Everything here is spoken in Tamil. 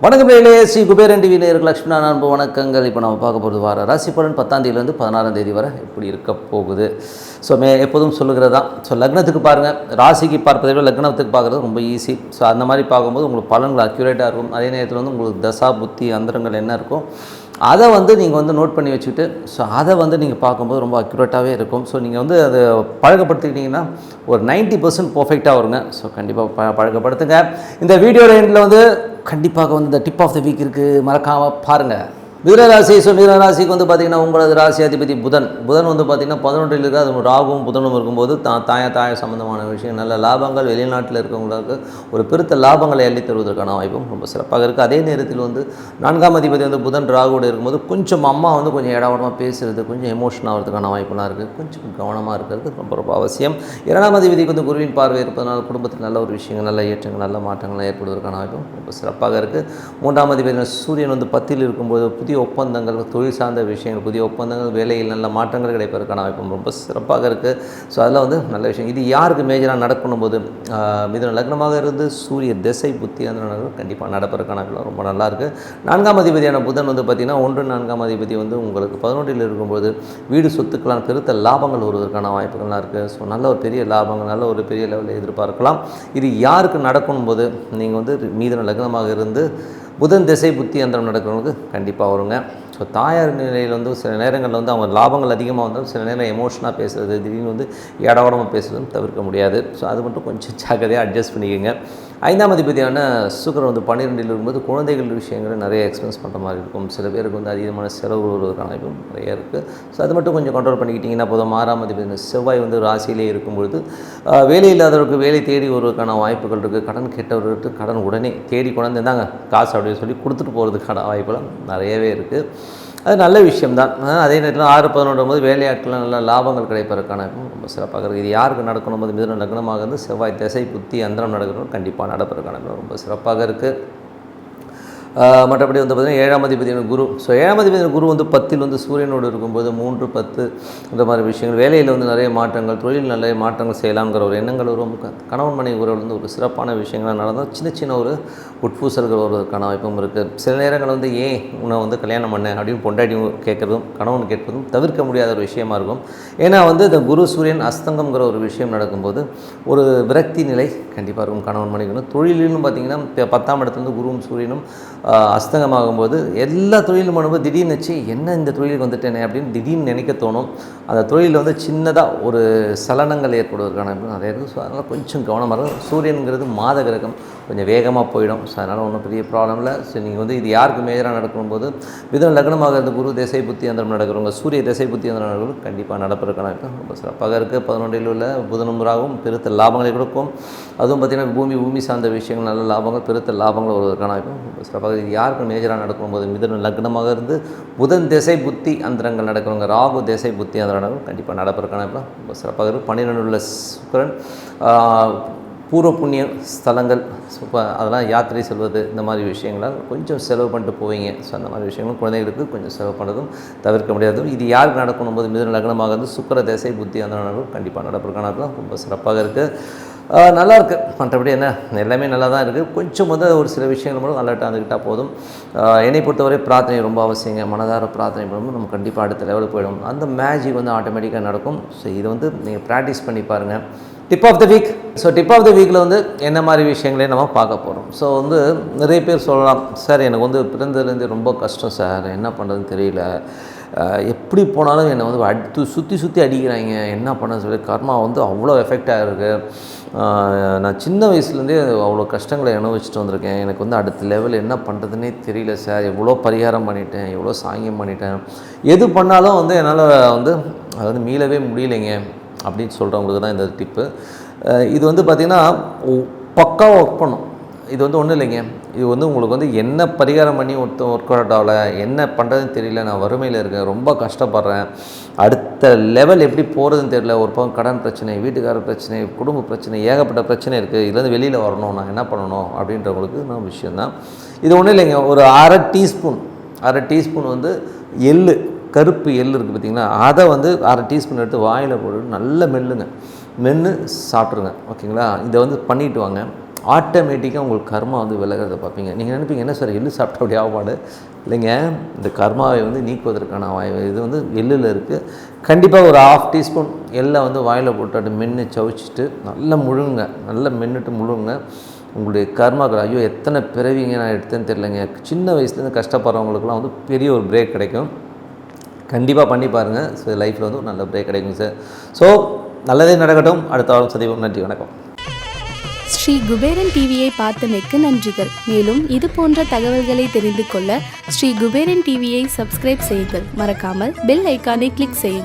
வணக்கம் நேயர்களே, ஸ்ரீ குபேரன் டிவி நேயர்களுக்கு லட்சுமண அன்பு வணக்கங்கள். இப்போ நம்ம பார்க்க போகிறது வார ராசி பலன் 10ஆம் தேதியிலேருந்து 16ஆம் தேதி வரை எப்படி இருக்க போகுது. ஸோ எப்போதும் சொல்லுகிறது தான். ஸோ லக்னத்துக்கு பாருங்கள், ராசிக்கு பார்ப்பதை விட லக்னத்துக்கு பார்க்குறது ரொம்ப ஈஸி. ஸோ அந்த மாதிரி பார்க்கும்போது உங்களுக்கு பலன்கள் அக்யூரேட்டாக இருக்கும். அதே நேரத்தில் வந்து உங்களுக்கு தசா புத்தி அந்தரங்கள் என்ன இருக்கும் அதை நீங்கள் நோட் பண்ணி வச்சுக்கிட்டு ஸோ அதை நீங்கள் பார்க்கும்போது ரொம்ப அக்யூரேட்டாகவே இருக்கும். ஸோ நீங்கள் அதை பழக்கப்படுத்திக்கிட்டிங்கன்னா ஒரு 90% பர்ஃபெக்டாக வருங்க. ஸோ கண்டிப்பாக பழக்கப்படுத்துங்க. இந்த வீடியோ எண்டில் கண்டிப்பாக இந்த டிப் ஆஃப் த வீக் இருக்குது, மறக்காமல் பாருங்கள். மிதுனராசி. ஸோ மிதுனராசிக்கு பார்த்திங்கன்னா உங்களது ராசி அதிபதி புதன் பார்த்திங்கன்னா 11 இருக்குது. அது ராகுவும் புதனும் இருக்கும்போது தாய சம்மந்தமான விஷயம், நல்ல லாபங்கள், வெளிநாட்டில் இருக்கவங்களுக்கு ஒரு பெருத்த லாபங்களை அள்ளி தருவதற்கான வாய்ப்பும் ரொம்ப சிறப்பாக இருக்குது. அதே நேரத்தில் 4ஆம் அதிபதி புதன் ராகுவோடு இருக்கும்போது கொஞ்சம் அம்மா கொஞ்சம் இடவடமாக பேசுகிறது, கொஞ்சம் எமோஷன் ஆகிறதுக்கான வாய்ப்புலாம் இருக்குது. கொஞ்சம் கவனமாக இருக்கிறது ரொம்ப ரொம்ப அவசியம். 2ஆம் அதிபதிக்கு குருவின் பார்வை இருப்பதனால குடும்பத்தில் நல்ல ஒரு விஷயங்கள், நல்ல ஏற்றங்கள், நல்ல மாற்றங்கள் ஏற்படுவதற்கான வாய்ப்பும் ரொம்ப சிறப்பாக இருக்குது. 3ஆம் அதிபதி சூரியன் 10ல் இருக்கும்போது புதிய ஒப்பந்தங்கள், தொழில் சார்ந்த விஷயங்கள், புதிய ஒப்பந்தங்கள், வேலையில் நல்ல மாற்றங்கள் கிடைப்பதற்கான வாய்ப்பு ரொம்ப சிறப்பாக இருக்குது. ஸோ அதில் நல்ல விஷயம். இது யாருக்கு மேஜராக நடக்கணும் போது மிதுன லக்னமாக இருந்து சூரிய திசை புத்தி அந்த கண்டிப்பாக நடப்பதற்கான வாய்ப்பு ரொம்ப நல்லாயிருக்கு. 4ஆம் அதிபதியான புதன் பார்த்திங்கன்னா 1-4ஆம் அதிபதி உங்களுக்கு 11ல் இருக்கும்போது வீடு சொத்துக்களான பெருத்த லாபங்கள் வருவதற்கான வாய்ப்புகள்லாம் இருக்குது. ஸோ நல்ல ஒரு பெரிய லாபங்கள், நல்ல ஒரு பெரிய லெவலில் எதிர்பார்க்கலாம். இது யாருக்கு நடக்கணும் போது நீங்கள் மிதுன லக்னமாக இருந்து புதன் திசை புத்தி அந்தரம் நடக்கிறவங்களுக்கு கண்டிப்பாக வருங்க. ஸோ தாயார் நிலையில் சில நேரங்களில் அவங்க லாபங்கள் அதிகமாக வந்தாலும் சில நேரம் எமோஷனாக பேசுகிறது, திடீர்னு ஏடவடமாக பேசுகிறதும் தவிர்க்க முடியாது. ஸோ அது மட்டும் கொஞ்சம் ஜாக்கிரதையாக அட்ஜஸ்ட் பண்ணிக்கோங்க. 5ஆம் அதிபதியான சுக்கிரன் 12ல் இருக்கும்போது குழந்தைகள் விஷயங்களை நிறைய எக்ஸ்பென்ஸ் பண்ணுற மாதிரி இருக்கும். சில பேருக்கு அதிகமான செலவு வருவதற்கான வாய்ப்பும் நிறைய இருக்குது. ஸோ அது மட்டும் கொஞ்சம் கண்ட்ரோல் பண்ணிக்கிட்டிங்கன்னா போதும். 6ஆம் அதிபதி செவ்வாய் ராசியிலே இருக்கும்பொழுது வேலை இல்லாதவருக்கு வேலை தேடி வருவதற்கான வாய்ப்புகள் இருக்குது. கடன் கேட்டவர்களுக்கு கடன் உடனே தேடி கொண்டாந்து இருந்தாங்க காசு அப்படின்னு சொல்லி கொடுத்துட்டு போகிறதுக்கான வாய்ப்புலாம் நிறையவே இருக்குது. அது நல்ல விஷயம்தான். அதே நேரத்தில் 6-11 போது வேலையாட்கள் நல்ல லாபங்கள் கிடைப்பதற்கான ரொம்ப சிறப்பாக இருக்குது. இது யாருக்கு நடக்கணும் போது மிதுன லக்னமாக இருந்து செவ்வாய் திசை புத்தி அந்தரம் நடக்கணும் கண்டிப்பாக நடப்பதற்கான ரொம்ப சிறப்பாக இருக்குது. மற்றபடி பார்த்திங்கன்னா 7ஆம் அதிபதியான குரு. ஸோ 7ஆம் அதிபதியான குரு 10ல் சூரியனோடு இருக்கும்போது 3-10 இந்த மாதிரி விஷயங்கள், வேலையில் நிறைய மாற்றங்கள், தொழில் நிறைய மாற்றங்கள் செய்யலாம்ங்கிற ஒரு எண்ணங்கள் வரும். கணவன் மனைவி உறவில் ஒரு சிறப்பான விஷயங்கள்லாம் நடந்தால் சின்ன ஒரு உட்பூசல்கள் வருவதற்கான வாய்ப்பும் இருக்குது. சில நேரங்கள் ஏன் உன்னை கல்யாணம் பண்ண அப்படின்னு பொண்டாட்டியும் கேட்குறதும் கணவன் கேட்பதும் தவிர்க்க முடியாத ஒரு விஷயமா இருக்கும். ஏன்னா இந்த குரு சூரியன் அஸ்தங்கம்ங்கிற ஒரு விஷயம் நடக்கும்போது ஒரு விரக்தி நிலை கண்டிப்பாக இருக்கும் கணவன் மனைவிக்கும். தொழிலும் பார்த்திங்கன்னா 10ஆம் இடத்துலேருந்து குருவும் சூரியனும் அஸ்தங்கமாகும்போது எல்லா தொழிலும் பண்ணும்போது திடீர்னு வச்சு என்ன இந்த தொழிலுக்கு வந்துட்டேனே அப்படின்னு திடீர்னு நினைக்க தோணும். அந்த தொழிலில் சின்னதாக ஒரு சலனங்கள் ஏற்படுவதற்கான நிறைய இருக்குது. ஸோ அதனால் கொஞ்சம் கவனமாக இருக்கும். சூரியனுங்கிறது மாத கிரகம், கொஞ்சம் வேகமாக போயிடும். ஸோ அதனால் ஒன்றும் பெரிய ப்ராப்ளம் இல்லை. ஸோ நீங்கள் இது யாருக்கு மேஜராக நடக்கும்போது மிதுன லக்னமாக இருந்த குரு திசை புத்தி அந்தரம் நடக்கிறவங்க சூரிய திசை புத்தி அந்தரம் நடக்கிறவங்க கண்டிப்பாக நடப்பதற்கான ரொம்ப சிறப்பாக இருக்குது. 11ல் உள்ள புதனும் ராகும் பெருத்த லாபங்களை கொடுக்கும். அதுவும் பார்த்திங்கன்னா பூமி சார்ந்த விஷயங்கள், நல்ல லாபங்கள், பெருத்த லாபங்கள் வருவதற்கான ரொம்ப சிறப்பாக. இது யாருக்கு மேஜராக நடக்கும்போது மிதுன லக்னமாக இருந்து புதன் திசை புத்தி அந்தரங்கள் நடக்கிறவங்க ராகு திசை புத்தி அந்தரங்கள் கண்டிப்பாக நடப்பதற்கான ரொம்ப சிறப்பாக இருக்குது. 12ல் உள்ள சுக்கிரன் பூர்வ புண்ணிய ஸ்தலங்கள், அதெல்லாம் யாத்திரை செல்வது, இந்த மாதிரி விஷயங்களால் கொஞ்சம் செலவு பண்ணிட்டு போவீங்க. ஸோ அந்த மாதிரி விஷயங்களும் குழந்தைகளுக்கு கொஞ்சம் செலவு பண்ணுறதும் தவிர்க்க முடியாது. இது யாருக்கு நடக்கணும் போது மிதுன லக்னமாக இருந்து சுக்கிர திசை புத்தி அந்த கண்டிப்பாக நடப்பதற்கான ரொம்ப சிறப்பாக இருக்குது. நல்லா இருக்குது. மற்றபடி எல்லாமே நல்லா தான் இருக்குது. கொஞ்சம் ஒரு சில விஷயங்கள் மட்டும் அலர்ட்டாக இருந்துக்கிட்டால் போதும். என்னை பொறுத்தவரை பிரார்த்தனை ரொம்ப அவசியங்க. மனதார பிரார்த்தனை பண்ணும்போது நம்ம கண்டிப்பாக அடுத்த லெவலுக்கு போயிடும். அந்த மேஜிக் ஆட்டோமேட்டிக்காக நடக்கும். ஸோ இதை நீங்கள் ப்ராக்டிஸ் பண்ணி பாருங்கள். Tip of the week. So tip of the வீக்கில் என்ன மாதிரி விஷயங்களே நம்ம பார்க்க போகிறோம். ஸோ நிறைய பேர் சொல்லலாம், சார் எனக்கு பிறந்ததுலேருந்து ரொம்ப கஷ்டம் சார், என்ன பண்ணுறதுன்னு தெரியல, எப்படி போனாலும் என்னை சுற்றி அடிக்கிறாங்க, என்ன பண்ண சொல்லி கர்மா அவ்வளோ எஃபெக்டாக இருக்குது. நான் சின்ன வயசுலேருந்தே அவ்வளோ கஷ்டங்களை அனுபவிச்சுட்டு வந்திருக்கேன். எனக்கு அடுத்த லெவல் என்ன பண்ணுறதுன்னே தெரியல சார், எவ்வளோ பரிகாரம் பண்ணிட்டேன், எவ்வளோ சாங்கியம் பண்ணிட்டேன், எது பண்ணாலும் என்னால் மீளவே முடியலைங்க அப்படின்னு சொல்கிறவங்களுக்கு தான் இந்த டிப்பு. இது பார்த்திங்கன்னா பக்காவாக ஒர்க் பண்ணும். இது ஒன்றும் இல்லைங்க. இது உங்களுக்கு என்ன பரிகாரம் பண்ணி ஒர்க் அவுட் ஆகலை, என்ன பண்ணுறதுன்னு தெரியல, நான் வறுமையில் இருக்கேன், ரொம்ப கஷ்டப்படுறேன், அடுத்த லெவல் எப்படி போகிறதுன்னு தெரியல, ஒரு பக்கம் கடன் பிரச்சனை, வீட்டுக்கார பிரச்சனை, குடும்ப பிரச்சனை, ஏகப்பட்ட பிரச்சனை இருக்குது, இதுலேருந்து வெளியில் வரணும், நான் என்ன பண்ணணும் அப்படின்றவங்களுக்கு நான் விஷயந்தான். இது ஒன்றும் இல்லைங்க. ஒரு அரை டீஸ்பூன் எள்ளு கருப்பு எள் இருக்குது பார்த்திங்களா, அதை வந்து 1/2 டீஸ்பூன் எடுத்து வாயில் போட்டு நல்லா மென்று சாப்பிட்ருங்க. ஓகேங்களா, இதை வந்து பண்ணிட்டு வாங்க. ஆட்டோமேட்டிக்காக உங்களுக்கு கர்மா வந்து விலகிறத பார்ப்பீங்க. நீங்கள் நினைப்பீங்க என்ன சார் எள்ளு சாப்பிட்ட அப்படி ஆகப்பாடு, இல்லைங்க, இந்த கர்மாவை வந்து நீக்குவதற்கான இது வந்து எள்ளில் இருக்குது. கண்டிப்பாக ஒரு 1/2 டீஸ்பூன் எள்ளை வந்து வாயில் போட்டு மென்று சவிச்சிட்டு நல்லா முழுங்க, நல்லா மென்னுட்டு முழுங்க. உங்களுடைய கர்மாக்கள், ஐயோ எத்தனை பிறவிங்க நான் எடுத்தேன்னு தெரியலைங்க, சின்ன வயசுலேருந்து கஷ்டப்படுறவங்களுக்குலாம் வந்து பெரிய ஒரு பிரேக் கிடைக்கும். கண்டிப்பாக பண்ணி பாருங்கள். ஸோ லைஃப்பில் வந்து ஒரு நல்ல பிரேக் கிடைக்கும் சார். ஸோ நல்லதே நடக்கட்டும். அடுத்த வாரம் சந்திப்போம். நன்றி, வணக்கம். ஸ்ரீ குபேரன் டிவியை பார்த்தமைக்கு நன்றிகள். மேலும் இது போன்ற தகவல்களை தெரிந்து கொள்ள ஸ்ரீ குபேரன் டிவியை சப்ஸ்கிரைப் செய்யுங்கள். மறக்காமல் பெல் ஐக்கானை கிளிக் செய்யுங்கள்.